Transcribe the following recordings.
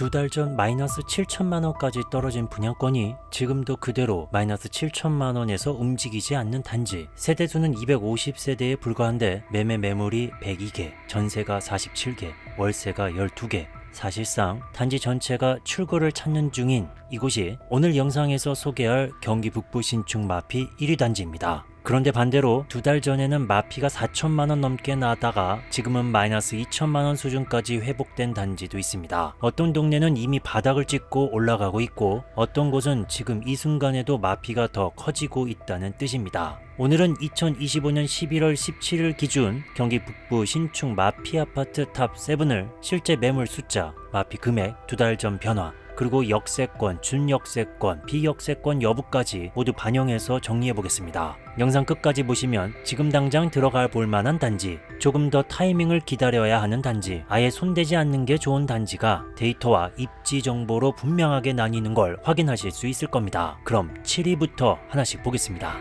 두 달 전 마이너스 7천만 원까지 떨어진 분양권이 지금도 그대로 마이너스 7천만 원에서 움직이지 않는 단지. 세대수는 250세대에 불과한데 매매 매물이 102개, 전세가 47개, 월세가 12개. 사실상 단지 전체가 출구를 찾는 중인 이곳이 오늘 영상에서 소개할 경기 북부 신축 마피 1위 단지입니다. 그런데 반대로 두 달 전에는 마피가 4천만 원 넘게 나다가 지금은 마이너스 2천만 원 수준까지 회복된 단지도 있습니다. 어떤 동네는 이미 바닥을 찍고 올라가고 있고 어떤 곳은 지금 이 순간에도 마피가 더 커지고 있다는 뜻입니다. 오늘은 2025년 11월 17일 기준 경기 북부 신축 마피 아파트 탑 7을 실제 매물 숫자, 마피 금액, 두 달 전 변화, 그리고 역세권, 준역세권, 비역세권 여부까지 모두 반영해서 정리해보겠습니다. 영상 끝까지 보시면 지금 당장 들어가 볼만한 단지, 조금 더 타이밍을 기다려야 하는 단지, 아예 손대지 않는 게 좋은 단지가 데이터와 입지 정보로 분명하게 나뉘는 걸 확인하실 수 있을 겁니다. 그럼 7위부터 하나씩 보겠습니다.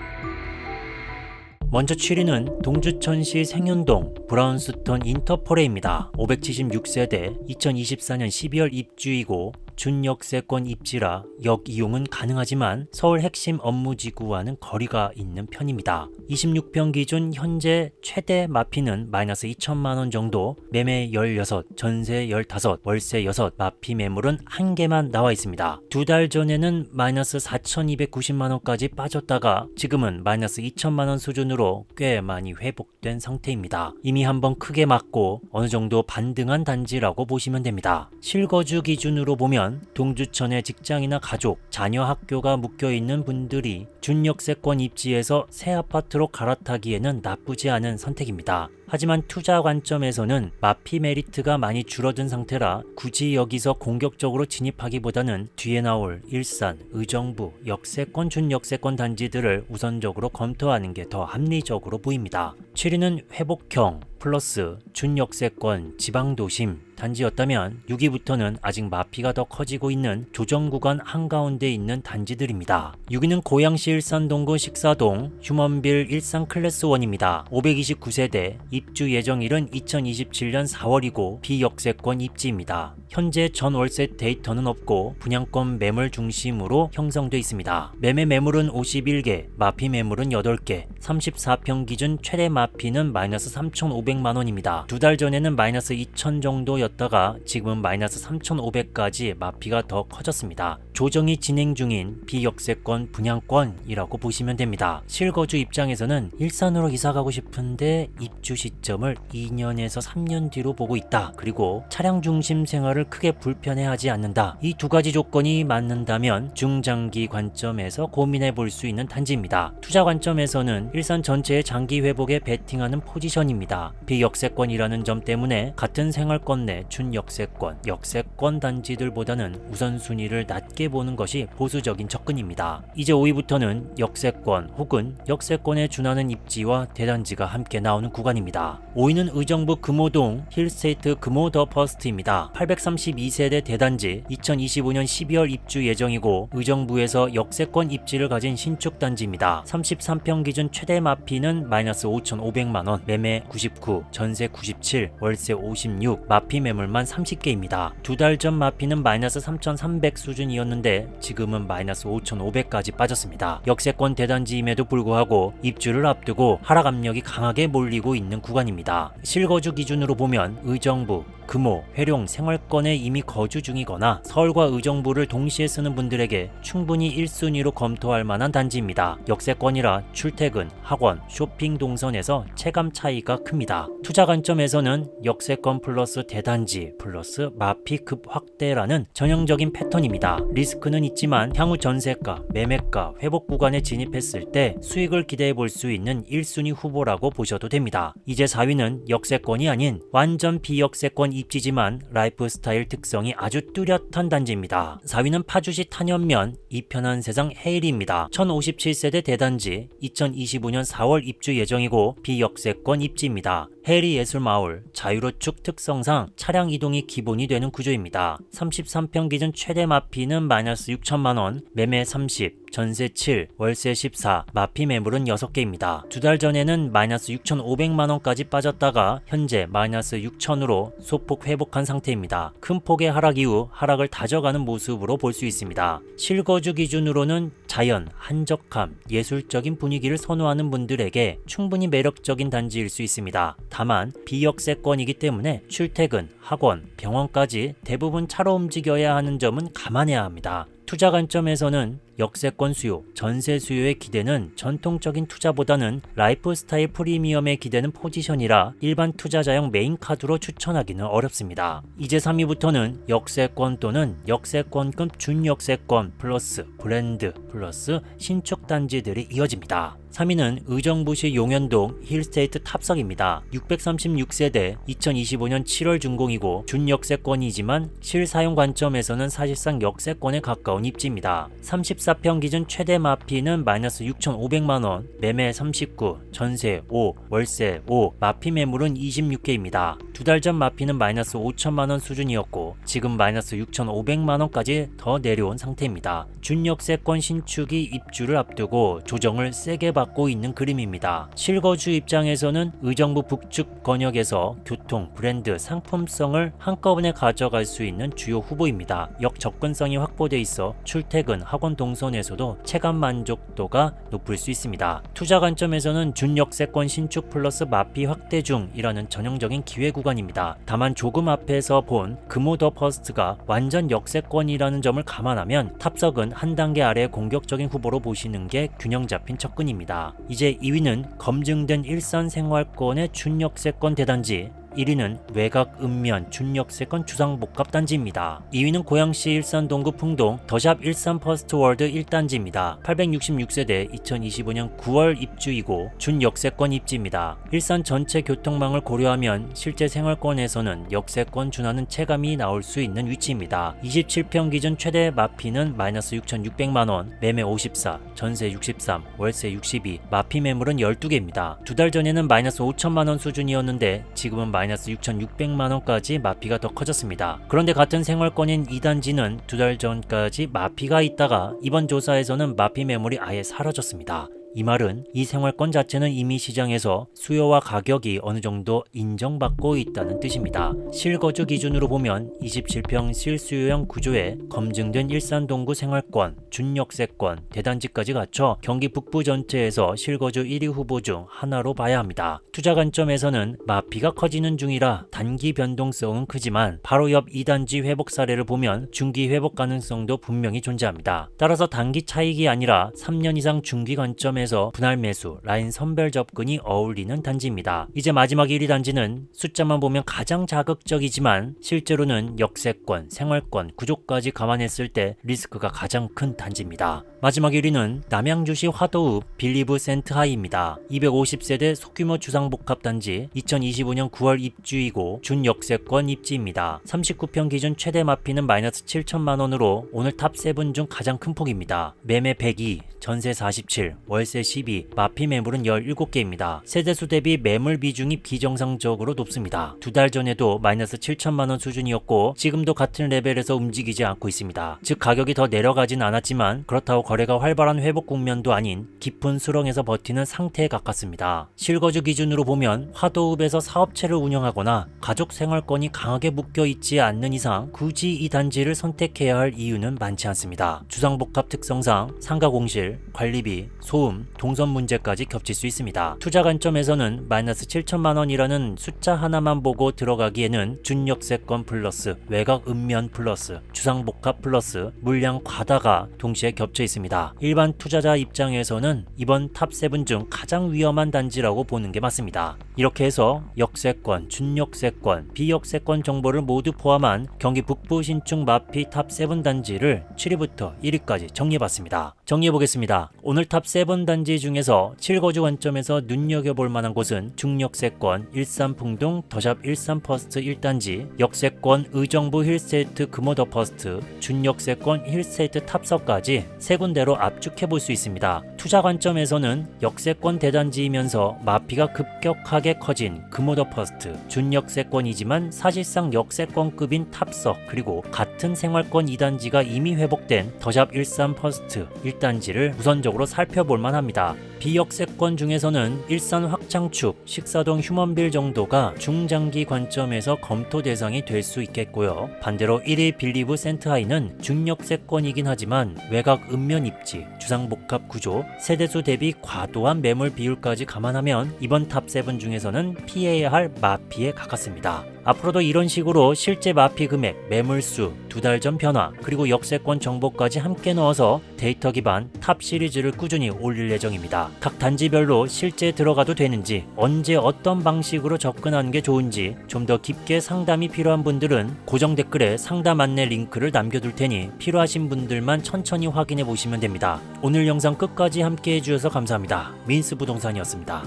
먼저 7위는 동주천시 생윤동 브라운스톤 인터포레입니다. 576세대 2024년 12월 입주이고 준역세권 입지라 역 이용은 가능하지만 서울 핵심 업무지구와는 거리가 있는 편입니다. 26평 기준 현재 최대 마피는 마이너스 2천만 원 정도, 매매 16, 전세 15, 월세 6, 마피 매물은 1개만 나와 있습니다. 두 달 전에는 마이너스 4,290만 원까지 빠졌다가 지금은 마이너스 2천만 원 수준으로 꽤 많이 회복된 상태입니다. 이미 한번 크게 맞고 어느 정도 반등한 단지라고 보시면 됩니다. 실거주 기준으로 보면 동주천에 직장이나 가족, 자녀 학교가 묶여있는 분들이 준역세권 입지에서 새 아파트로 갈아타기에는 나쁘지 않은 선택입니다. 하지만 투자 관점에서는 마피 메리트가 많이 줄어든 상태라 굳이 여기서 공격적으로 진입하기보다는 뒤에 나올 일산, 의정부, 역세권, 준역세권 단지들을 우선적으로 검토하는 게 더 합리적으로 보입니다. 7위는 회복형 플러스 준역세권 지방도심 단지였다면 6위부터는 아직 마피가 더 커지고 있는 조정구간 한가운데 있는 단지들입니다. 6위는 고양시 일산동구 식사동 휴먼빌 일산 클래스 1입니다. 529세대 입주 예정일은 2027년 4월이고 비역세권 입지입니다. 현재 전월세 데이터는 없고 분양권 매물 중심으로 형성돼 있습니다. 매매 매물은 51개, 마피 매물은 8개, 34평 기준 최대 마피는 마이너스 3,500만 원입니다. 두 달 전에는 마이너스 2천 정도였다가 지금은 마이너스 3,500까지 마피가 더 커졌습니다. 조정이 진행 중인 비역세권 분양권이라고 보시면 됩니다. 실거주 입장에서는 일산으로 이사가고 싶은데 입주 시점을 2년에서 3년 뒤로 보고 있다. 그리고 차량 중심 생활을 크게 불편해하지 않는다. 이 두 가지 조건이 맞는다면 중장기 관점에서 고민해 볼 수 있는 단지입니다. 투자 관점에서는 일산 전체의 장기 회복에 베팅하는 포지션입니다. 비역세권이라는 점 때문에 같은 생활권 내 준역세권, 역세권 단지들보다는 우선순위를 낮게 보는 것이 보수적인 접근입니다. 이제 5위부터는 역세권 혹은 역세권에 준하는 입지와 대단지가 함께 나오는 구간입니다. 5위는 의정부 금호동 힐스테이트 금호 더 퍼스트입니다. 832세대 대단지 2025년 12월 입주 예정이고 의정부에서 역세권 입지를 가진 신축 단지입니다. 33평 기준 최대 마피는 마이너스 5,500만원, 매매 99, 전세 97, 월세 56, 마피 매물만 30개입니다. 두 달 전 마피는 마이너스 3,300 수준이었는데 지금은 마이너스 5,500까지 빠졌습니다. 역세권 대단지임에도 불구하고 입주를 앞두고 하락 압력이 강하게 몰리고 있는 구간입니다. 실거주 기준으로 보면 의정부, 금호, 회룡 생활권에 이미 거주 중이거나 서울과 의정부를 동시에 쓰는 분들에게 충분히 1순위로 검토할 만한 단지입니다. 역세권이라 출퇴근, 학원, 쇼핑 동선에서 체감 차이가 큽니다. 투자 관점에서는 역세권 플러스 대단지 플러스 마피급 확대라는 전형적인 패턴입니다. 리스크는 있지만 향후 전세가, 매매가, 회복 구간에 진입했을 때 수익을 기대해 볼 수 있는 1순위 후보라고 보셔도 됩니다. 이제 4위는 역세권이 아닌 완전 비역세권 입지지만 라이프스타일 특성이 아주 뚜렷한 단지입니다. 4위는 파주시 탄현면 이편한 세상 헤일입니다. 1057세대 대단지 2025년 4월 입주 예정이고 비역세권 입지입니다. 해리예술마을, 자유로축 특성상 차량 이동이 기본이 되는 구조입니다. 33평 기준 최대 마피는 마이너스 6천만원, 매매 30, 전세 7, 월세 14, 마피 매물은 6개입니다. 2달 전에는 마이너스 6,500만원까지 빠졌다가 현재 마이너스 6천으로 소폭 회복한 상태입니다. 큰 폭의 하락 이후 하락을 다져가는 모습으로 볼 수 있습니다. 실거주 기준으로는 자연, 한적함, 예술적인 분위기를 선호하는 분들에게 충분히 매력적인 단지일 수 있습니다. 다만 비역세권이기 때문에 출퇴근, 학원, 병원까지 대부분 차로 움직여야 하는 점은 감안해야 합니다. 투자 관점에서는 역세권 수요, 전세 수요의 기대는 전통적인 투자보다는 라이프 스타일 프리미엄에 기대는 포지션이라 일반 투자자용 메인 카드로 추천하기는 어렵습니다. 이제 3위부터는 역세권 또는 역세권급 준역세권 플러스 브랜드 플러스 신축 단지들이 이어집니다. 3위는 의정부시 용현동 힐스테이트 탑석입니다. 636세대 2025년 7월 준공이고 준역세권이지만 실사용 관점에서는 사실상 역세권에 가까운 입지입니다. 34평 기준 최대 마피는 마이너스 6,500만원, 매매 39, 전세 5, 월세 5, 마피 매물은 26개입니다. 2달 전 마피는 마이너스 5천만원 수준이었고 지금 마이너스 6,500만원까지 더 내려온 상태입니다. 준역세권 신축이 입주를 앞두고 조정을 세게 받고 있는 그림입니다. 실거주 입장에서는 의정부 북측 권역에서 교통, 브랜드, 상품성을 한꺼번에 가져갈 수 있는 주요 후보입니다. 역 접근성이 확보돼 있어 출퇴근, 학원 동선에서도 체감 만족도가 높을 수 있습니다. 투자 관점에서는 준역세권 신축 플러스 마피 확대 중이라는 전형적인 기회 구간입니다. 다만 조금 앞에서 본 금호 더 퍼스트가 완전 역세권이라는 점을 감안하면 탑석은 한 단계 아래 공격적인 후보로 보시는 게 균형 잡힌 접근입니다. 이제 2위는 검증된 일산 생활권의 준역세권 대단지, 1위는 외곽 읍면 준역세권 주상복합단지입니다. 2위는 고양시 일산 동구 풍동 더샵 일산 퍼스트월드 1단지입니다. 866세대 2025년 9월 입주이고 준역세권 입지입니다. 일산 전체 교통망을 고려하면 실제 생활권에서는 역세권 준하는 체감이 나올 수 있는 위치입니다. 27평 기준 최대 마피는 마이너스 6,600만원, 매매 54, 전세 63, 월세 62, 마피 매물은 12개입니다. 2달 전에는 마이너스 5천만원 수준이었는데 지금은 마이너스 6,600만원까지 마피가 더 커졌습니다. 그런데 같은 생활권인 2단지는 2달 전까지 마피가 있다가 이번 조사에서는 마피 매물이 아예 사라졌습니다. 이 말은 이 생활권 자체는 이미 시장에서 수요와 가격이 어느 정도 인정받고 있다는 뜻입니다. 실거주 기준으로 보면 27평 실수요형 구조에 검증된 일산 동구 생활권, 준역세권, 대단지까지 갖춰 경기 북부 전체에서 실거주 1위 후보 중 하나로 봐야 합니다. 투자 관점에서는 마피가 커지는 중이라 단기 변동성은 크지만 바로 옆 2단지 회복 사례를 보면 중기 회복 가능성도 분명히 존재합니다. 따라서 단기 차익이 아니라 3년 이상 중기 관점에 에서 분할 매수, 라인 선별 접근이 어울리는 단지입니다. 이제 마지막 1위 단지는 숫자만 보면 가장 자극적이지만 실제로는 역세권, 생활권, 구조까지 감안했을 때 리스크가 가장 큰 단지입니다. 마지막 1위는 남양주시 화도읍 빌리브 센트하이입니다. 250세대 소규모 주상복합단지 2025년 9월 입주이고 준역세권 입지입니다. 39평 기준 최대 마피는 마이너스 7천만원으로 오늘 탑 7 중 가장 큰 폭입니다. 매매 102, 전세 47, 월세 12, 마피 매물은 17개입니다. 세대수 대비 매물 비중이 비정상적으로 높습니다. 2달 전에도 마이너스 7천만원 수준이었고 지금도 같은 레벨에서 움직이지 않고 있습니다. 즉 가격이 더 내려가진 않았지만 그렇다고 거래가 활발한 회복 국면도 아닌 깊은 수렁에서 버티는 상태에 가깝습니다. 실거주 기준으로 보면 화도읍에서 사업체를 운영하거나 가족 생활권이 강하게 묶여있지 않는 이상 굳이 이 단지를 선택해야 할 이유는 많지 않습니다. 주상복합 특성상 상가 공실, 관리비, 소음, 동선 문제까지 겹칠 수 있습니다. 투자 관점에서는 마이너스 7천만원이라는 숫자 하나만 보고 들어가기에는 준역세권 플러스 외곽 읍면 플러스 주상복합 플러스 물량 과다가 동시에 겹쳐 있습니다. 일반 투자자 입장에서는 이번 탑 7 중 가장 위험한 단지라고 보는 게 맞습니다. 이렇게 해서 역세권, 준역세권, 비역세권 정보를 모두 포함한 경기 북부 신축 마피 탑 7 단지를 7위부터 1위까지 정리해봤습니다. 정리해보겠습니다. 오늘 탑 7 단지 중에서 실거주 관점에서 눈여겨볼 만한 곳은 중역세권 일산 풍동 더샵 일산 퍼스트 1단지, 역세권 의정부 힐스테이트 금호 더 퍼스트, 준역세권 힐스테이트 탑석까지 세 군데로 압축해볼 수 있습니다. 투자 관점에서는 역세권 대단지이면서 마피가 급격하게 커진 금오더 퍼스트, 준역세권이지만 사실상 역세권급인 탑석, 그리고 같은 생활권 2단지가 이미 회복된 더샵 13 퍼스트 1단지를 우선적으로 살펴볼 만합니다. 비역세권 중에서는 일산 확장축, 식사동 휴먼빌 정도가 중장기 관점에서 검토 대상이 될 수 있겠고요. 반대로 1위 빌리브 센트하이는 중역세권이긴 하지만 외곽 읍면 입지, 주상복합 구조, 세대수 대비 과도한 매물 비율까지 감안하면 이번 탑7 중에서는 피해야 할 마피에 가깝습니다. 앞으로도 이런 식으로 실제 마피 금액, 매물수, 2달 전 변화, 그리고 역세권 정보까지 함께 넣어서 데이터 기반 탑 시리즈를 꾸준히 올릴 예정입니다. 각 단지별로 실제 들어가도 되는지, 언제 어떤 방식으로 접근하는 게 좋은지 좀 더 깊게 상담이 필요한 분들은 고정 댓글에 상담 안내 링크를 남겨둘 테니 필요하신 분들만 천천히 확인해 보시면 됩니다. 오늘 영상 끝까지 함께 해주셔서 감사합니다. 민스부동산이었습니다.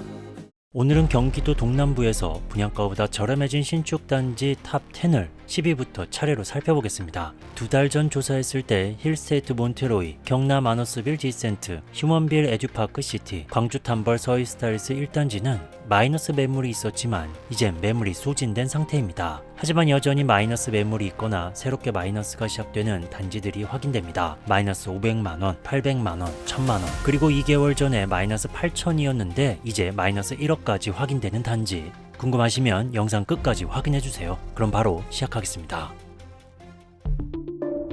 오늘은 경기도 동남부에서 분양가보다 저렴해진 신축 단지 탑 10을 10위부터 차례로 살펴보겠습니다. 2달 전 조사했을 때 힐스테이트 몬테로이, 경남 아너스빌 디센트, 휴먼빌 에듀파크 시티, 광주 탐벌 서희스타일스 1단지는 마이너스 매물이 있었지만 이젠 매물이 소진된 상태입니다. 하지만 여전히 마이너스 매물이 있거나 새롭게 마이너스가 시작되는 단지들이 확인됩니다. 마이너스 500만원, 800만원, 1000만원, 그리고 2개월 전에 마이너스 8천이었는데 이제 마이너스 1억까지 확인되는 단지. 궁금하시면 영상 끝까지 확인해주세요. 그럼 바로 시작하겠습니다.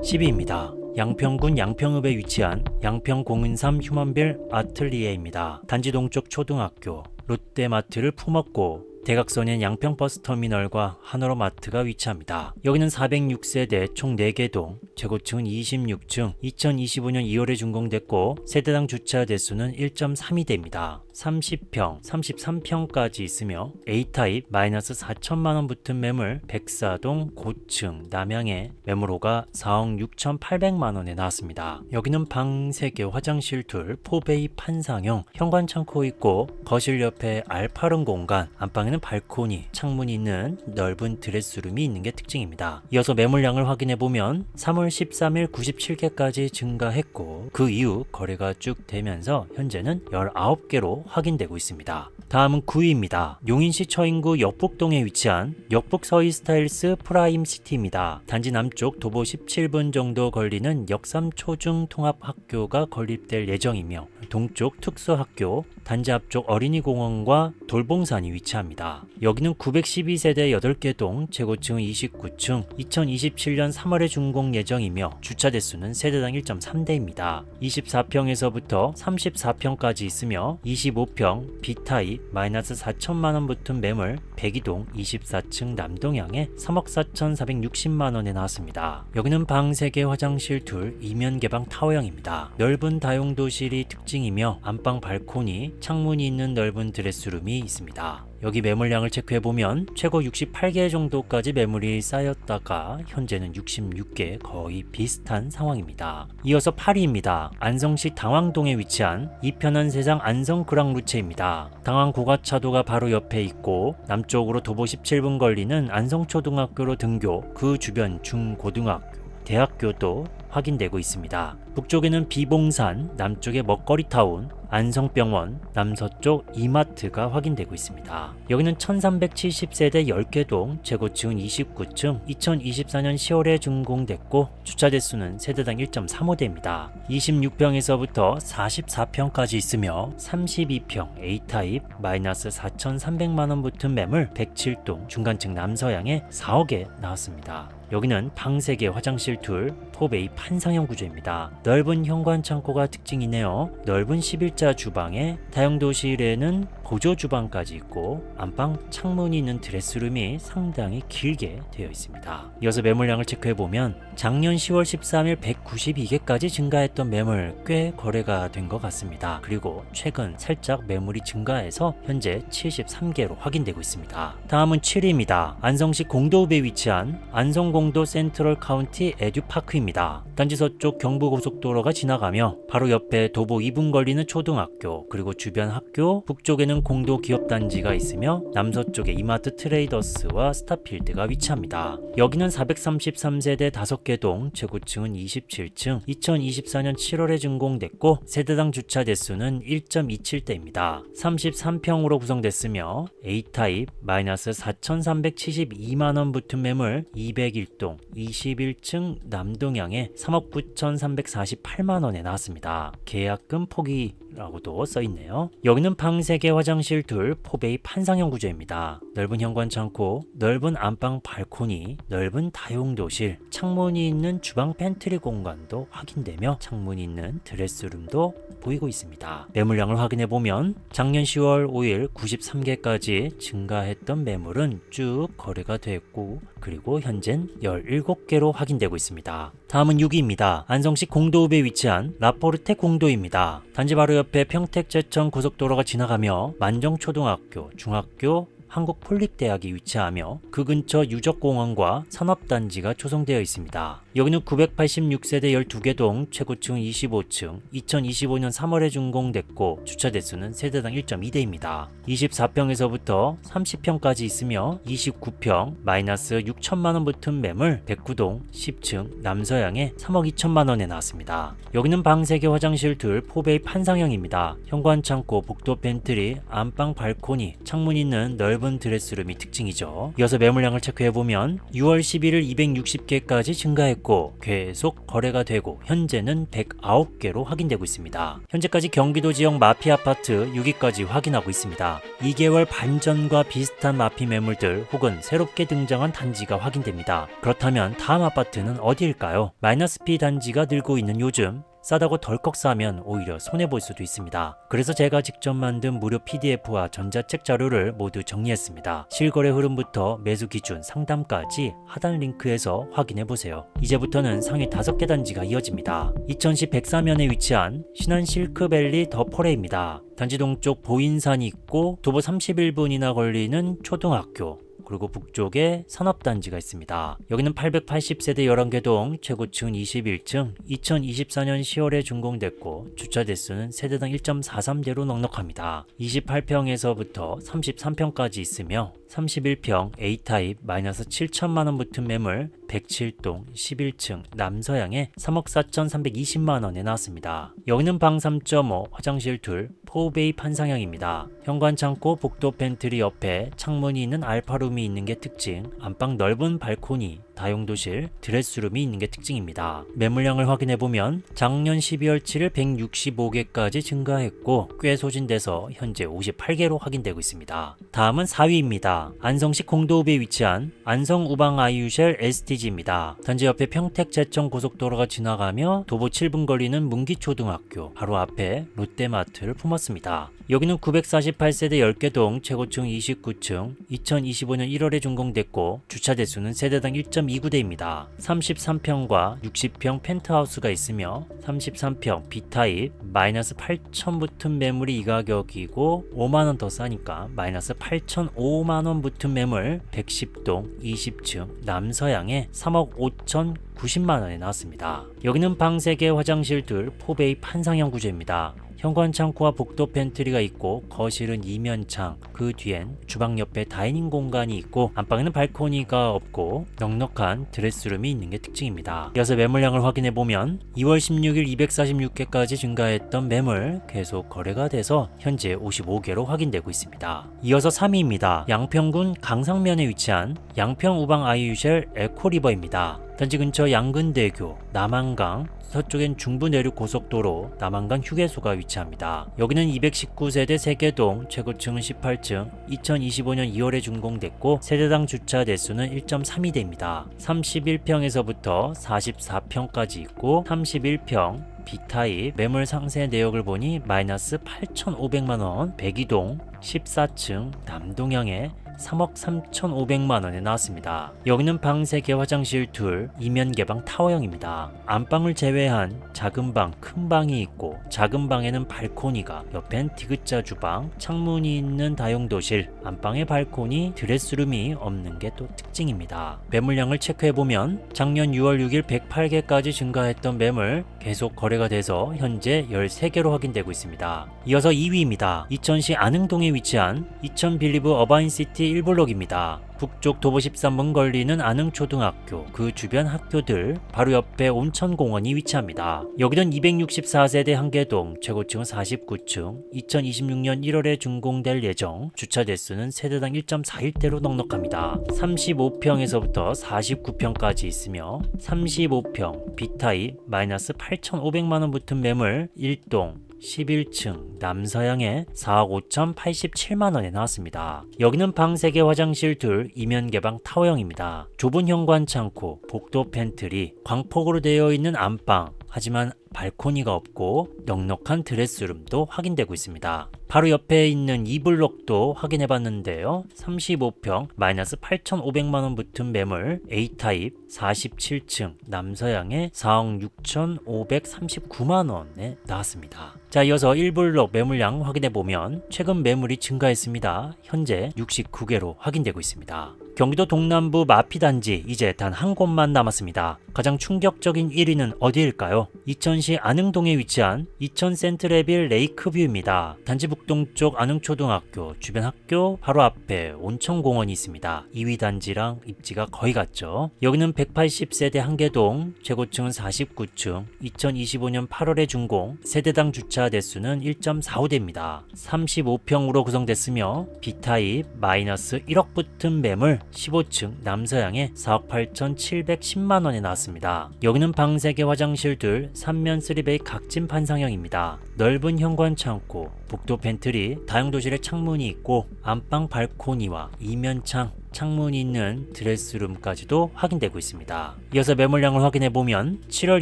10위입니다. 양평군 양평읍에 위치한 양평공은삼 휴먼빌 아틀리에입니다. 단지 동쪽 초등학교, 롯데마트를 품었고 대각선엔 양평버스터미널과 한월마트가 위치합니다. 여기는 406세대 총 4개 동, 최고층은 26층, 2025년 2월에 준공됐고 세대당 주차 대수는 1.32대입니다. 30평, 33평까지 있으며 A타입 마이너스 4천만원 붙은 매물 백사동 고층 남양의 매물호가 4억 6,800만원에 나왔습니다. 여기는 방 3개 화장실 둘, 포베이 판상형, 현관창고 있고 거실 옆에 알파룸 공간, 안방에는 발코니, 창문이 있는 넓은 드레스룸이 있는 게 특징입니다. 이어서 매물량을 확인해보면 3월 13일 97개까지 증가했고 그 이후 거래가 쭉 되면서 현재는 19개로 확인되고 있습니다. 다음은 9위입니다. 용인시 처인구 역북동에 위치한 역북 서희스타일스 프라임시티입니다. 단지 남쪽 도보 17분 정도 걸리는 역삼초중 통합학교가 건립될 예정이며 동쪽 특수학교, 단지 앞쪽 어린이공원과 돌봉산이 위치합니다. 여기는 912세대 8개 동, 최고층은 29층, 2027년 3월에 준공 예정이며 주차 대수는 세대당 1.3대입니다. 24평에서부터 34평까지 있으며 25평 B타입 마이너스 4천만원 붙은 매물 102동 24층 남동향에 3억 4,460만원에 나왔습니다. 여기는 방 3개 화장실 둘, 이면 개방 타워형입니다. 넓은 다용도실이 특징이며 안방 발코니, 창문이 있는 넓은 드레스룸이 있습니다. 여기 매물량을 체크해보면 최고 68개 정도까지 매물이 쌓였다가 현재는 66개, 거의 비슷한 상황입니다. 이어서 8위입니다. 안성시 당황동에 위치한 이편한 세상 안성그랑루체입니다. 당황 고가차도가 바로 옆에 있고 남쪽으로 도보 17분 걸리는 안성초등학교로 등교, 그 주변 중고등학교, 대학교도 확인되고 있습니다. 북쪽에는 비봉산, 남쪽에 먹거리타운, 안성병원, 남서쪽 이마트가 확인되고 있습니다. 여기는 1370세대 10개 동, 최고층은 29층, 2024년 10월에 준공됐고 주차 대수는 세대당 1.35대입니다. 26평에서부터 44평까지 있으며 32평 A타입 마이너스 4,300만원 붙은 매물 107동, 중간층 남서향에 4억에 나왔습니다. 여기는 방 3개 화장실 둘, 포베이 판상형 구조입니다. 넓은 현관 창고가 특징이네요. 넓은 11자 주방에 다용도실에는 보조 주방까지 있고 안방 창문이 있는 드레스룸이 상당히 길게 되어 있습니다. 이어서 매물량을 체크해보면 작년 10월 13일 192개까지 증가했던 매물 꽤 거래가 된 것 같습니다. 그리고 최근 살짝 매물이 증가해서 현재 73개로 확인되고 있습니다. 다음은 7위입니다. 안성시 공도읍에 위치한 안성공도 센트럴 카운티 에듀파크입니다. 단지 서쪽 경부고속도로가 지나가며 바로 옆에 도보 2분 걸리는 초등학교, 그리고 주변 학교, 북쪽에는 공도 기업단지가 있으며 남서쪽에 이마트 트레이더스와 스타필드가 위치합니다. 여기는 433세대 6개 동, 최고층은 27층, 2024년 7월에 준공됐고 세대당 주차 대수는 1.27대입니다. 33평으로 구성됐으며 A타입 마이너스 4,372만원 붙은 매물 201동 21층 남동향에 3억 9,348만원에 나왔습니다. 계약금 포기라고도 써있네요. 여기는 방 3개 화장실 둘 포베이 판상형 구조입니다. 넓은 현관 창고, 넓은 안방 발코니, 넓은 다용도실, 창문이 있는 주방 팬트리 공간도 확인되며 창문이 있는 드레스룸도 보이고 있습니다. 매물량을 확인해보면 작년 10월 5일 93개까지 증가했던 매물은 쭉 거래가 됐고 그리고 현재는 17개로 확인되고 있습니다. 다음은 6위입니다. 안성시 공도읍에 위치한 라포르테 공도입니다. 단지 바로 옆에 평택제천 고속도로가 지나가며 만정초등학교, 중학교, 한국폴릭대학이 위치하며 그 근처 유적공원과 산업단지가 조성되어 있습니다. 여기는 986세대 12개동, 최고층 25층, 2025년 3월에 준공됐고 주차 대수는 세대당 1.2대입니다. 24평에서부터 30평까지 있으며 29평 마이너스 6천만원 붙은 매물 109동 10층 남서향에 3억 2천만원에 나왔습니다. 여기는 방 3개 화장실 둘 포베이 판상형입니다. 현관 창고, 복도 팬트리, 안방 발코니, 창문 있는 넓은 드레스룸이 특징이죠. 이어서 매물량을 체크해보면 6월 11일 260개까지 증가했고 계속 거래가 되고 현재는 109개로 확인되고 있습니다. 현재까지 경기도 지역 마피 아파트 6위까지 확인하고 있습니다. 2개월 반 전과 비슷한 마피 매물들 혹은 새롭게 등장한 단지가 확인됩니다. 그렇다면 다음 아파트는 어디일까요? 마이너스 P 단지가 늘고 있는 요즘 싸다고 덜컥 사면 오히려 손해볼 수도 있습니다. 그래서 제가 직접 만든 무료 PDF와 전자책 자료를 모두 정리했습니다. 실거래 흐름부터 매수 기준, 상담까지 하단 링크에서 확인해보세요. 이제부터는 상위 5개 단지가 이어집니다. 이천시 백사면에 위치한 신안 실크밸리 더 포레입니다. 단지 동쪽 보인산이 있고 도보 31분이나 걸리는 초등학교, 그리고 북쪽에 산업단지가 있습니다. 여기는 880세대 11개동, 최고층 21층, 2024년 10월에 준공됐고 주차 대수는 세대당 1.43대로 넉넉합니다. 28평에서부터 33평까지 있으며 31평 A타입 마이너스 7천만원 붙은 매물 107동 11층 남서향에 3억 4,320만원에 나왔습니다. 여기는 방 3.5 화장실 둘 포베이 판상형입니다. 현관 창고, 복도 팬트리 옆에 창문이 있는 알파룸이 있는 게 특징, 안방 넓은 발코니, 다용도실, 드레스룸이 있는 게 특징입니다. 매물량을 확인해보면 작년 12월 7일 165개까지 증가했고 꽤 소진돼서 현재 58개로 확인되고 있습니다. 다음은 4위입니다. 안성시 공도읍에 위치한 안성우방 아이유쉘 STG입니다. 단지 옆에 평택제천 고속도로가 지나가며 도보 7분 거리는 문기초등학교, 바로 앞에 롯데마트를 품었습니다. 여기는 948세대 10개동, 최고층 29층, 2025년 1월에 준공됐고 주차 대수는 세대당 1.29대입니다. 33평과 60평 펜트하우스가 있으며 33평 B타입 마이너스 8천 붙은 매물이 이 가격이고 5만원 더 싸니까 마이너스 8,005만원 붙은 매물 110동 20층 남서향에 3억 5천 90만원에 나왔습니다. 여기는 방 3개 화장실 둘 포베이 판상형 구조입니다. 현관 창고와 복도 팬트리가 있고 거실은 이면창, 그 뒤엔 주방 옆에 다이닝 공간이 있고 안방에는 발코니가 없고 넉넉한 드레스룸이 있는 게 특징입니다. 이어서 매물량을 확인해보면 2월 16일 246개까지 증가했던 매물 계속 거래가 돼서 현재 55개로 확인되고 있습니다. 이어서 3위입니다. 양평군 강상면에 위치한 양평우방 아이유쉘 에코리버입니다. 단지 근처 양근대교, 남한강, 서쪽엔 중부내륙고속도로, 남한강 휴게소가 위치합니다. 여기는 219세대 3개동, 최고층은 18층, 2025년 2월에 준공됐고 세대당 주차 대수는 1.32대입니다. 31평에서부터 44평까지 있고 31평 B타입 매물 상세 내역을 보니 마이너스 8,500만원, 102동 14층 남동향에 3억 3,500만원에 나왔습니다. 여기는 방 3개 화장실 둘 이면 개방 타워형입니다. 안방을 제외한 작은 방, 큰 방이 있고 작은 방에는 발코니가, 옆엔 디귿자 주방, 창문이 있는 다용도실, 안방에 발코니, 드레스룸이 없는 게 또 특징입니다. 매물량을 체크해보면 작년 6월 6일 108개까지 증가했던 매물 계속 거래가 돼서 현재 13개로 확인되고 있습니다. 이어서 2위입니다. 이천시 안흥동에 위치한 이천 빌리브 어바인시티 6개 1블록입니다. 북쪽 도보 13분 걸리는 안흥초등학교, 그 주변 학교들 바로 옆에 온천공원이 위치합니다. 여기는 264세대 한계동, 최고층은 49층, 2026년 1월에 준공될 예정, 주차 대수는 세대당 1.41대로 넉넉합니다. 35평에서부터 49평까지 있으며 35평, B타입, 마이너스 8,500만원 붙은 매물 1동 11층 남서양에 4억 5,087만원에 나왔습니다. 여기는 방 3개 화장실 둘 이면 개방 타워형입니다. 좁은 현관 창고, 복도 팬트리, 광폭으로 되어 있는 안방, 하지만 발코니가 없고 넉넉한 드레스룸도 확인되고 있습니다. 바로 옆에 있는 2블록도 확인해봤는데요. 35평 마이너스 8,500만원 붙은 매물 A타입 47층 남서양에 4억 6,539만원에 나왔습니다. 자, 이어서 1블록 매물량 확인해보면 최근 매물이 증가했습니다. 현재 69개로 확인되고 있습니다. 경기도 동남부 마피단지 이제 단 한 곳만 남았습니다. 가장 충격적인 1위는 어디일까요? 이천시 안흥동에 위치한 이천 센트레빌 레이크뷰입니다. 단지 북동쪽 안흥초등학교, 주변 학교 바로 앞에 온천공원이 있습니다. 2위 단지랑 입지가 거의 같죠. 여기는 180세대 한계동, 최고층은 49층, 2025년 8월에 준공, 세대당 주차 대수는 1.45대입니다. 35평으로 구성됐으며 B타입 마이너스 1억 붙은 매물 15층 남서양에 4억 8,710만원에 나왔습니다. 여기는 방 3개 화장실 둘 3면 3베이 각진 판상형입니다. 넓은 현관 창고, 복도 팬트리, 다용도실에 창문이 있고 안방 발코니와 이면창, 창문이 있는 드레스룸까지도 확인되고 있습니다. 이어서 매물량을 확인해보면 7월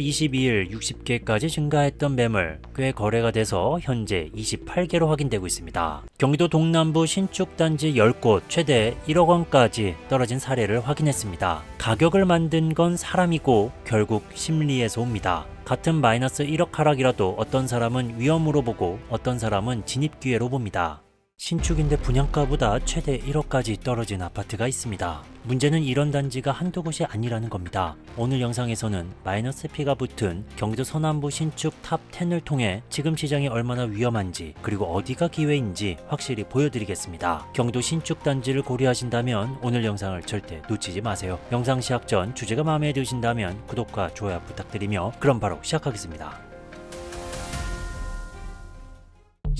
22일 60개까지 증가했던 매물 꽤 거래가 돼서 현재 28개로 확인되고 있습니다. 경기도 동남부 신축단지 10곳 최대 1억 원까지 떨어진 사례를 확인했습니다. 가격을 만든 건 사람이고 결국 심리에서 옵니다. 같은 마이너스 1억 하락이라도 어떤 사람은 위험으로 보고 어떤 사람은 진입 기회로 봅니다. 신축인데 분양가보다 최대 1억까지 떨어진 아파트가 있습니다. 문제는 이런 단지가 한두 곳이 아니라는 겁니다. 오늘 영상에서는 마이너스 P가 붙은 경기도 서남부 신축 탑 10을 통해 지금 시장이 얼마나 위험한지 그리고 어디가 기회인지 확실히 보여드리겠습니다. 경기도 신축 단지를 고려하신다면 오늘 영상을 절대 놓치지 마세요. 영상 시작 전 주제가 마음에 드신다면 구독과 좋아요 부탁드리며 그럼 바로 시작하겠습니다.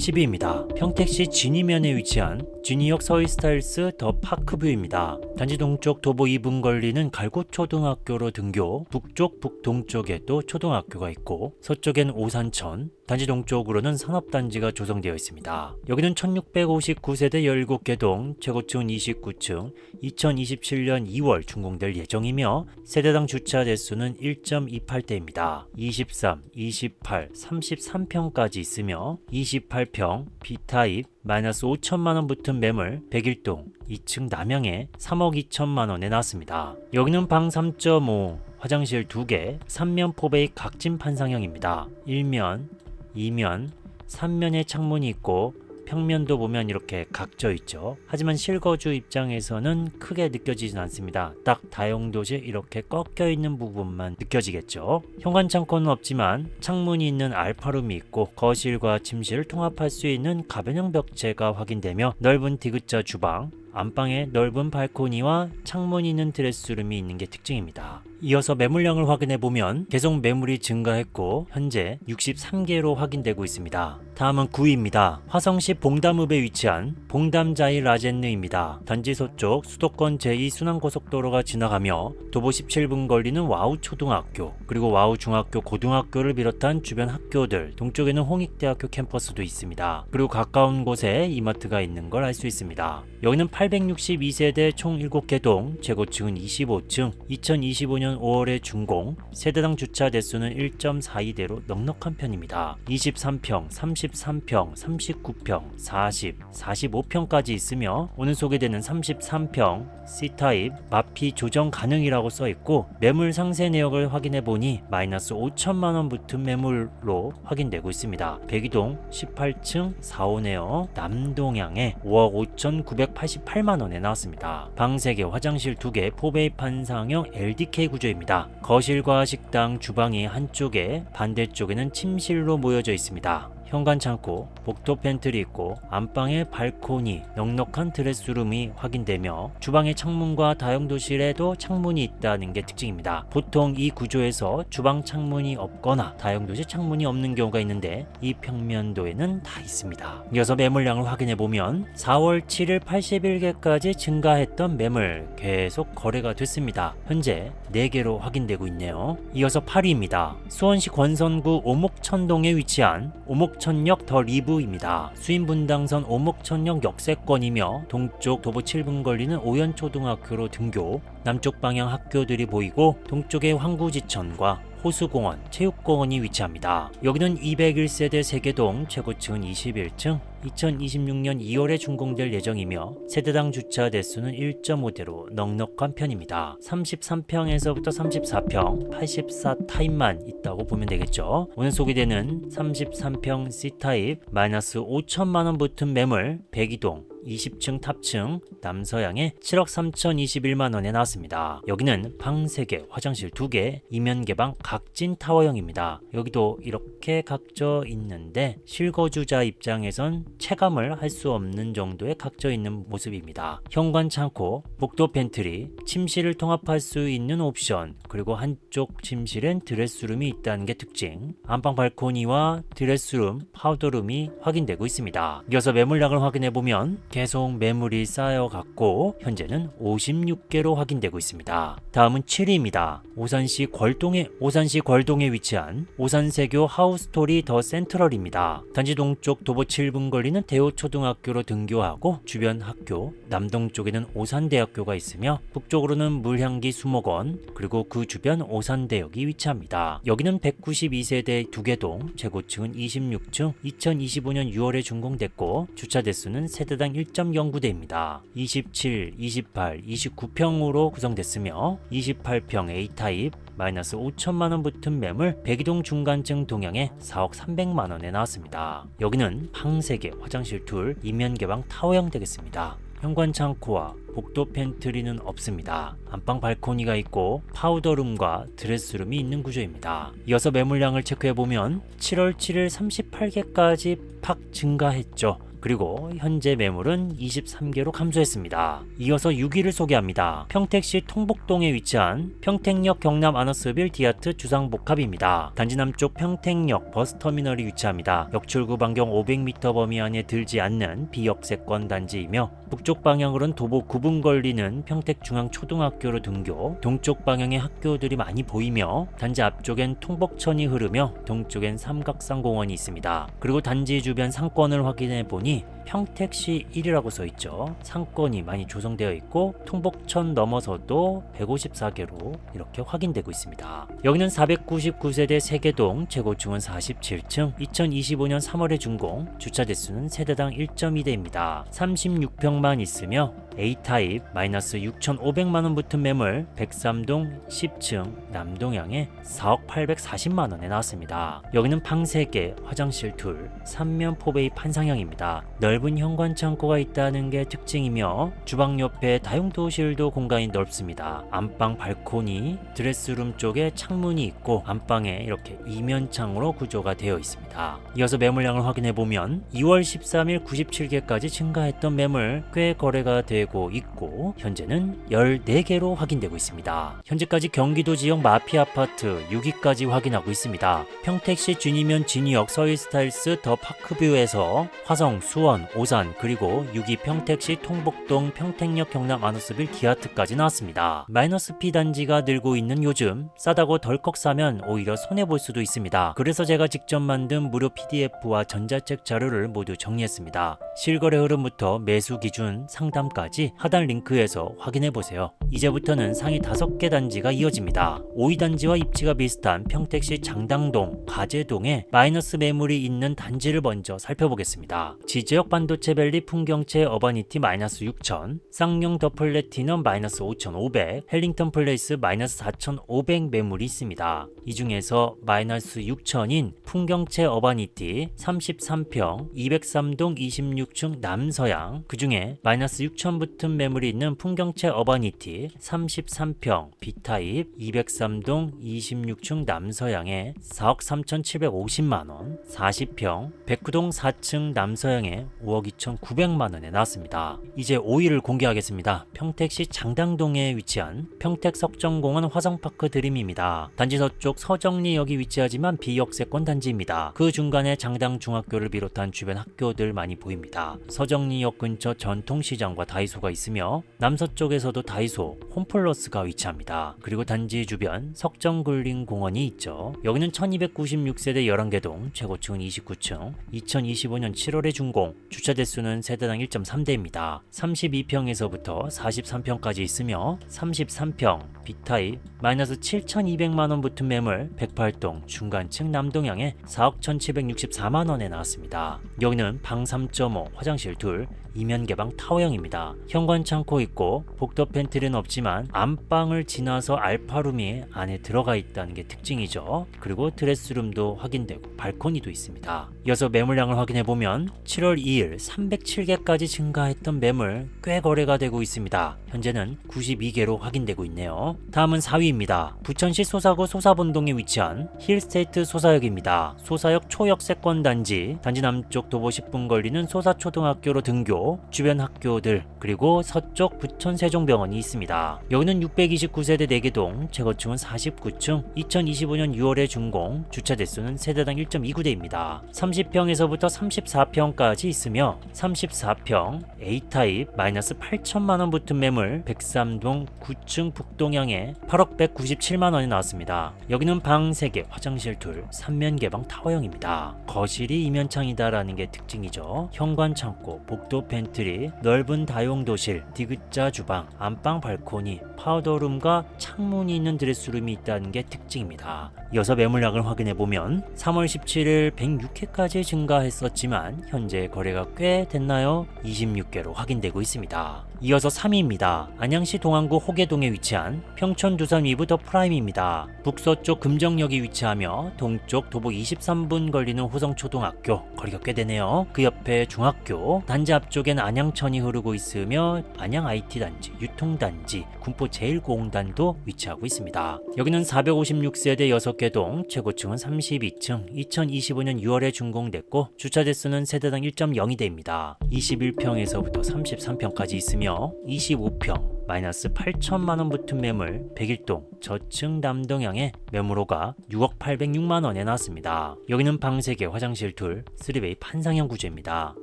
10위입니다. 평택시 진이면에 위치한 진이역 서울스타일스 더 파크뷰입니다. 단지 동쪽 도보 2분 걸리는 갈고초등학교로 등교, 북쪽 북동쪽에 또 초등학교가 있고 서쪽엔 오산천, 단지 동쪽으로는 산업단지가 조성되어 있습니다. 여기는 1659세대 17개 동, 최고층은 29층, 2027년 2월 준공될 예정이며 세대당 주차 대수는 1.28대입니다. 23, 28, 33평까지 있으며 28평 B타입 마이너스 5천만원 붙은 매물 101동 2층 남양에 3억 2천만원에 나왔습니다. 여기는 방 3.5, 화장실 2개, 3면 포베이 각진 판상형입니다. 1면, 2면, 3면에 창문이 있고 평면도 보면 이렇게 각져 있죠. 하지만 실거주 입장에서는 크게 느껴지진 않습니다. 딱 다용도실 이렇게 꺾여 있는 부분만 느껴지겠죠. 현관 창고는 없지만 창문이 있는 알파룸이 있고 거실과 침실을 통합할 수 있는 가변형 벽체가 확인되며 넓은 디귿자 주방, 안방에 넓은 발코니와 창문이 있는 드레스룸이 있는 게 특징입니다. 이어서 매물량을 확인해보면 계속 매물이 증가했고 현재 63개로 확인되고 있습니다. 다음은 9위입니다. 화성시 봉담읍에 위치한 봉담자이 라젠느입니다. 단지 서쪽 수도권 제2순환고속도로가 지나가며 도보 17분 걸리는 와우초등학교 그리고 와우중학교 고등학교를 비롯한 주변 학교들, 동쪽에는 홍익대학교 캠퍼스도 있습니다. 그리고 가까운 곳에 이마트가 있는 걸 알 수 있습니다. 여기는 862세대 총 7개 동, 최고층은 25층, 2025년 5월에 준공, 세대당 주차 대수는 1.42대로 넉넉한 편입니다. 23평, 33평, 39평, 40, 45평까지 있으며 오늘 소개되는 33평 C타입 마피 조정 가능이라고 써있고 매물 상세 내역을 확인해보니 마이너스 5천만원 붙은 매물로 확인되고 있습니다. 백이동 18층 4호네요. 남동향에 5억 5,988만원에 나왔습니다. 방 3개, 화장실 2개, 포베이 판상형 LDK 구조입니다. 거실과 식당, 주방이 한쪽에 반대쪽에는 침실로 모여져 있습니다. 현관 창고, 복도 팬트리 있고 안방에 발코니, 넉넉한 드레스룸이 확인되며 주방의 창문과 다용도실에도 창문이 있다는 게 특징입니다. 보통 이 구조에서 주방 창문이 없거나 다용도실 창문이 없는 경우가 있는데 이 평면도에는 다 있습니다. 이어서 매물량을 확인해 보면 4월 7일 81개까지 증가했던 매물 계속 거래가 됐습니다. 현재 4개로 확인되고 있네요. 이어서 8위입니다. 수원시 권선구 오목천동에 위치한 오목천역 더 리브입니다. 수인분당선 오목천역 역세권이며 동쪽 도보 7분 걸리는 오연초등학교로 등교, 남쪽 방향 학교들이 보이고 동쪽에 황구지천과 호수공원, 체육공원이 위치합니다. 여기는 201세대 세계동, 최고층은 21층, 2026년 2월에 준공될 예정이며 세대당 주차 대수는 1.5대로 넉넉한 편입니다. 33평에서부터 34평, 84타입만 있다고 보면 되겠죠. 오늘 소개되는 33평 C타입 마이너스 5천만원 붙은 매물 백이동 20층 탑층 남서양에 7억 3,021만원에 나왔습니다. 여기는 방 3개, 화장실 2개, 이면 개방 각진 타워형입니다. 여기도 이렇게 각져 있는데 실거주자 입장에선 체감을 할 수 없는 정도의 각져 있는 모습입니다. 현관 창고, 복도 팬트리, 침실을 통합할 수 있는 옵션, 그리고 한쪽 침실엔 드레스룸이 있다는 게 특징, 안방 발코니와 드레스룸, 파우더룸이 확인되고 있습니다. 이어서 매물량을 확인해보면 계속 매물이 쌓여갔고 현재는 56개로 확인되고 있습니다. 다음은 7위입니다. 오산시 궐동에 위치한 오산세교 하우스토리 더 센트럴입니다. 단지 동쪽 도보 7분 걸리는 대호초등학교로 등교하고 주변 학교, 남동쪽에는 오산대학교가 있으며 북쪽으로는 물향기 수목원, 그리고 그 주변 오산대역이 위치합니다. 여기는 192세대 2개동, 최고층은 26층, 2025년 6월에 준공됐고 주차 대수는 세대당 1.09대입니다. 27, 28, 29평으로 구성됐으며 28평 A타입 마이너스 5천만원 붙은 매물 백이동 중간층 동향에 4억 300만원에 나왔습니다. 여기는 방 3개, 화장실 2, 이면 개방 타워형 되겠습니다. 현관 창고와 복도 팬트리는 없습니다. 안방 발코니가 있고 파우더룸과 드레스룸이 있는 구조입니다. 이어서 매물량을 체크해보면 7월 7일 38개까지 팍 증가했죠. 그리고 현재 매물은 23개로 감소했습니다. 이어서 6위를 소개합니다. 평택시 통복동에 위치한 평택역 경남 아너스빌 디아트 주상복합입니다. 단지 남쪽 평택역 버스터미널이 위치합니다. 역출구 반경 500m 범위 안에 들지 않는 비역세권 단지이며 북쪽 방향으로는 도보 9분 걸리는 평택중앙초등학교로 등교, 동쪽 방향의 학교들이 많이 보이며 단지 앞쪽엔 통복천이 흐르며 동쪽엔 삼각산공원이 있습니다. 그리고 단지 주변 상권을 확인해보니 평택시 1이라고 써있죠. 상권이 많이 조성되어 있고 통복천 넘어서도 154개로 이렇게 확인되고 있습니다. 여기는 499세대 3개동, 최고층은 47층, 2025년 3월에 준공, 주차 대수는 세대당 1.2대입니다. 36평만 있으며 A타입 마이너스 6,500만원 붙은 매물 103동 10층 남동향에 4억 840만원에 나왔습니다. 여기는 방 3개, 화장실 2, 3면 포베이 판상형입니다. 넓은 현관 창고가 있다는 게 특징이며 주방 옆에 다용도실도 공간이 넓습니다. 안방 발코니, 드레스룸 쪽에 창문이 있고 안방에 이렇게 이면창으로 구조가 되어 있습니다. 이어서 매물량을 확인해보면 2월 13일 97개까지 증가했던 매물 꽤 거래가 되고 있고 현재는 14개로 확인되고 있습니다. 현재까지 경기도 지역 마피 아파트 6위까지 확인하고 있습니다. 평택시 준이면 진유역 서일스타일스 더 파크뷰에서 화성, 수원, 오산, 그리고 6위 평택시 통복동 평택역 경남 아너스빌 디아트까지 나왔습니다. 마이너스 P 단지가 늘고 있는 요즘 싸다고 덜컥 사면 오히려 손해볼 수도 있습니다. 그래서 제가 직접 만든 무료 PDF와 전자책 자료를 모두 정리했습니다. 실거래 흐름부터 매수 기준 상담까지 하단 링크에서 확인해보세요. 이제부터는 상위 5개 단지가 이어집니다. 5위 단지와 입지가 비슷한 평택시 장당동, 가재동에 마이너스 매물이 있는 단지를 먼저 살펴보겠습니다. 지지역 반도체 밸리 풍경채 어바니티 마이너스 6,000, 쌍용 더 플래티넘 마이너스 5,500, 헬링턴 플레이스 마이너스 4,500 매물이 있습니다. 이 중에서 마이너스 6,000인 풍경채 어바니티 33평 203동 26층 남서양, 그 중에 마이너스 6,000 붙은 매물이 있는 풍경채 어바니티 33평 B타입 203동 26층 남서양에 4억 3,750만원, 40평 109동 4층 남서양에 5억 2,900만원에 나왔습니다. 이제 5위를 공개하겠습니다. 평택시 장당동에 위치한 평택 석정공원 화성파크 드림입니다. 단지 서쪽 서정리역이 위치하지만 비역세권 단지입니다. 그 중간에 장당중학교를 비롯한 주변 학교들 많이 보입니다. 서정리역 근처 전통시장과 다이소가 있으며 남서쪽에서도 다이소, 홈플러스가 위치합니다. 그리고 단지 주변 석정굴림공원이 있죠. 여기는 1296세대 11개동, 최고층은 29층, 2025년 7월에 준공, 주차 대수는 세대당 1.3대입니다. 32평에서부터 43평까지 있으며 33평 B타입 마이너스 7,200만원 붙은 매물 108동 중간층 남동향에 4억 1,764만원에 나왔습니다. 여기는 방 3.5, 화장실 둘, 이면 개방 타워형입니다. 현관 창고 있고 복도 팬트리는 없지만 안방을 지나서 알파룸이 안에 들어가 있다는 게 특징이죠. 그리고 드레스룸도 확인되고 발코니도 있습니다. 이어서 매물량을 확인해 보면 7월 2일 307개까지 증가했던 매물 꽤 거래가 되고 있습니다. 현재는 92개로 확인되고 있네요. 다음은 4위입니다. 부천시 소사구 소사본동에 위치한 힐스테이트 소사역입니다. 소사역 초역세권 단지, 단지 남쪽 도보 10분 걸리는 소사초등학교로 등교, 주변 학교들, 그리고 서쪽 부천세종병원이 있습니다. 여기는 629세대 4개동, 최고층은 49층, 2025년 6월에 준공, 주차 대수는 세대당 1.29대입니다. 30평에서부터 34평까지 있으며 34평 A타입 마이너스 8천만원 붙은 매물 103동 9층 북동향에 8억 197만원에 나왔습니다. 여기는 방 3개, 화장실 둘, 3면 개방 타워형입니다. 거실이 이면창이다라는 게 특징이죠. 현관 창고, 복도 팬트리, 넓은 다용도실, 디귿자 주방, 안방 발코니, 파우더룸과 창문이 있는 드레스룸이 있다는 게 특징입니다. 이어서 매물량을 확인해보면 3월 17일 106회까지 증가했었지만 현재 거래가 꽤 됐나요? 26개로 확인되고 있습니다. 이어서 3위입니다. 안양시 동안구 호계동에 위치한 평촌 두산 위브 더 프라임입니다. 북서쪽 금정역이 위치하며 동쪽 도보 23분 걸리는 호성초등학교, 거리가 꽤 되네요. 그 옆에 중학교, 단지 앞쪽엔 안양천이 흐르고 있으며 안양 IT단지, 유통단지, 군포 제1공단도 위치하고 있습니다. 여기는 456세대 6개동, 최고층은 32층, 2025년 6월에 준공됐고 주차 대수는 세대당 1.02대입니다. 21평에서부터 33평까지 있으며 25평 마이너스 8천만원 붙은 매물 101동 저층 남동향에 매물호가 6억 806만원에 나왔습니다. 여기는 방 3개, 화장실 둘, 3베이 판상형 구조입니다.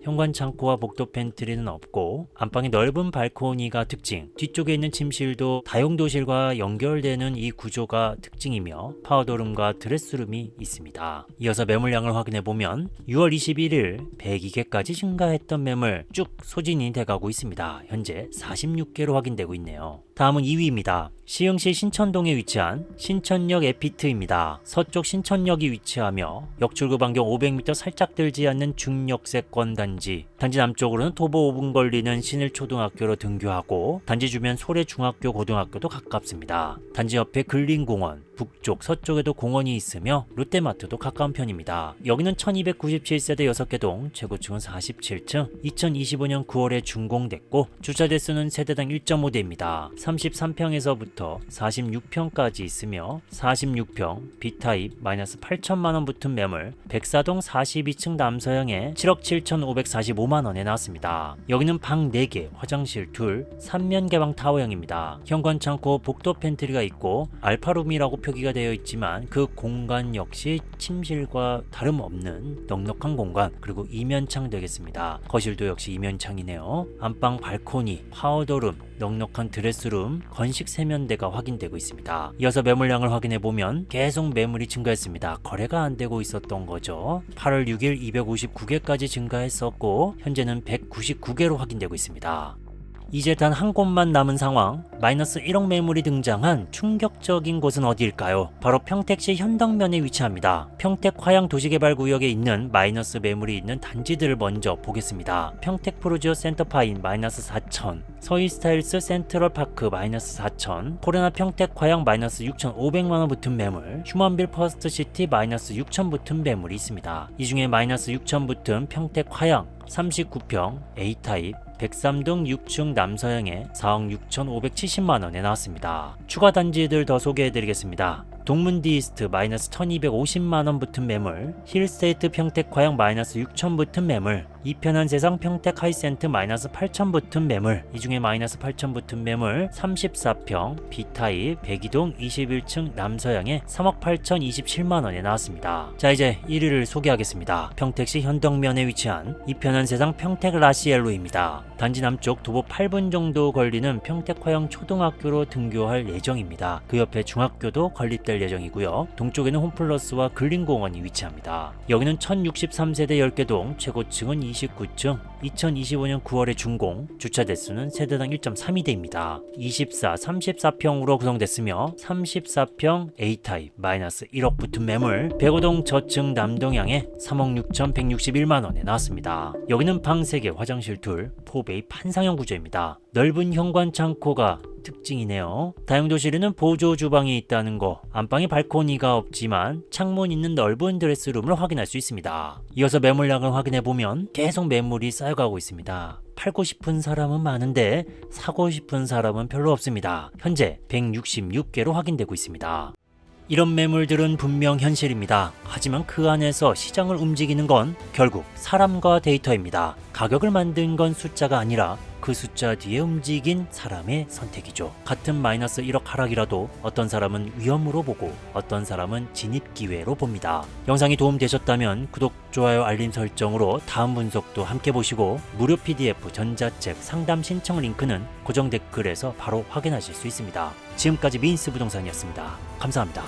현관 창고와 복도 팬트리는 없고 안방이 넓은 발코니가 특징, 뒤쪽에 있는 침실도 다용도실과 연결되는 이 구조가 특징이며 파우더룸과 드레스룸이 있습니다. 이어서 매물량을 확인해보면 6월 21일 102개까지 증가했던 매물 쭉 소진이 돼가고 있습니다. 현재 46개로 확인되고 있네요. 다음은 2위입니다. 시흥시 신천동에 위치한 신천역 에피트입니다. 서쪽 신천역이 위치하며 역출구 반경 500m 살짝 들지 않는 중역세권 단지, 단지 남쪽으로는 도보 5분 걸리는 신일초등학교로 등교하고 단지 주변 소래중학교 고등학교도 가깝습니다. 단지 옆에 근린공원, 북쪽 서쪽에도 공원이 있으며 롯데마트도 가까운 편입니다. 여기는 1297세대 6개동, 최고층은 47층, 2025년 9월에 준공됐고 주차 대수는 세대당 1.5대입니다. 33평에서부터 46평까지 있으며 46평 B타입 마이너스 8천만원 붙은 매물 104동 42층 남서형에 7억 7,545만원에 나왔습니다. 여기는 방 4개, 화장실 둘, 3면 개방 타워형입니다. 현관 창고, 복도 팬트리가 있고 알파룸이라고 표기가 되어 있지만 그 공간 역시 침실과 다름없는 넉넉한 공간, 그리고 이면창 되겠습니다. 거실도 역시 이면창이네요. 안방 발코니, 파우더룸, 넉넉한 드레스룸, 건식 세면대가 확인되고 있습니다. 이어서 매물량을 확인해보면 계속 매물이 증가했습니다. 거래가 안 되고 있었던 거죠. 8월 6일 259개까지 증가했었고 현재는 199개로 확인되고 있습니다. 이제 단 한 곳만 남은 상황. 마이너스 1억 매물이 등장한 충격적인 곳은 어디일까요? 바로 평택시 현덕면에 위치합니다. 평택 화양 도시개발구역에 있는 마이너스 매물이 있는 단지들을 먼저 보겠습니다. 평택 프루지오 센터파인 마이너스 4천, 서희스타일스 센트럴파크 마이너스 4천, 코레나 평택 화양 마이너스 6,500만원 붙은 매물, 휴먼빌 퍼스트시티 마이너스 6천 붙은 매물이 있습니다. 이 중에 마이너스 6천 붙은 평택 화양 39평 A타입 103동 6충 남서형에 4억 6,570만원에 나왔습니다. 추가 단지들 더 소개해드리겠습니다. 동문디이스트 마이너스 1250만원 붙은 매물, 힐스테이트 평택 화양 마이너스 6천 붙은 매물, 이편한 세상 평택 하이센트 마이너스 8천 붙은 매물, 이 중에 마이너스 8천 붙은 매물 34평 B타입 102동 21층 남서양에 3억 8,027만원에 나왔습니다. 자, 이제 1위를 소개하겠습니다. 평택시 현덕면에 위치한 이편한 세상 평택 라시엘로입니다. 단지 남쪽 도보 8분 정도 걸리는 평택 화양 초등학교로 등교할 예정입니다. 그 옆에 중학교도 건립될 예정이고요. 동쪽에는 홈플러스와 근린공원이 위치합니다. 여기는 1063세대 10개동, 최고층은 29층, 2025년 9월에 준공, 주차 대수는 세대당 1.32대입니다. 24, 34평으로 구성됐으며 34평 A타입 마이너스 1억 붙은 매물, 105동 저층 남동향에 3억 6,161만원에 나왔습니다. 여기는 방 3개, 화장실 2, 4베이 판상형 구조입니다. 넓은 현관 창고가 특징이네요. 다용도실에는 보조 주방이 있다는 거, 안방에 발코니가 없지만 창문 있는 넓은 드레스룸을 확인할 수 있습니다. 이어서 매물량을 확인해보면 계속 매물이 쌓여가고 있습니다. 팔고 싶은 사람은 많은데 사고 싶은 사람은 별로 없습니다. 현재 166개로 확인되고 있습니다. 이런 매물들은 분명 현실입니다. 하지만 그 안에서 시장을 움직이는 건 결국 사람과 데이터입니다. 가격을 만든 건 숫자가 아니라 그 숫자 뒤에 움직인 사람의 선택이죠. 같은 마이너스 1억 하락이라도 어떤 사람은 위험으로 보고 어떤 사람은 진입 기회로 봅니다. 영상이 도움되셨다면 구독, 좋아요, 알림 설정으로 다음 분석도 함께 보시고 무료 PDF, 전자책, 상담 신청 링크는 고정 댓글에서 바로 확인하실 수 있습니다. 지금까지 민스 부동산이었습니다. 감사합니다.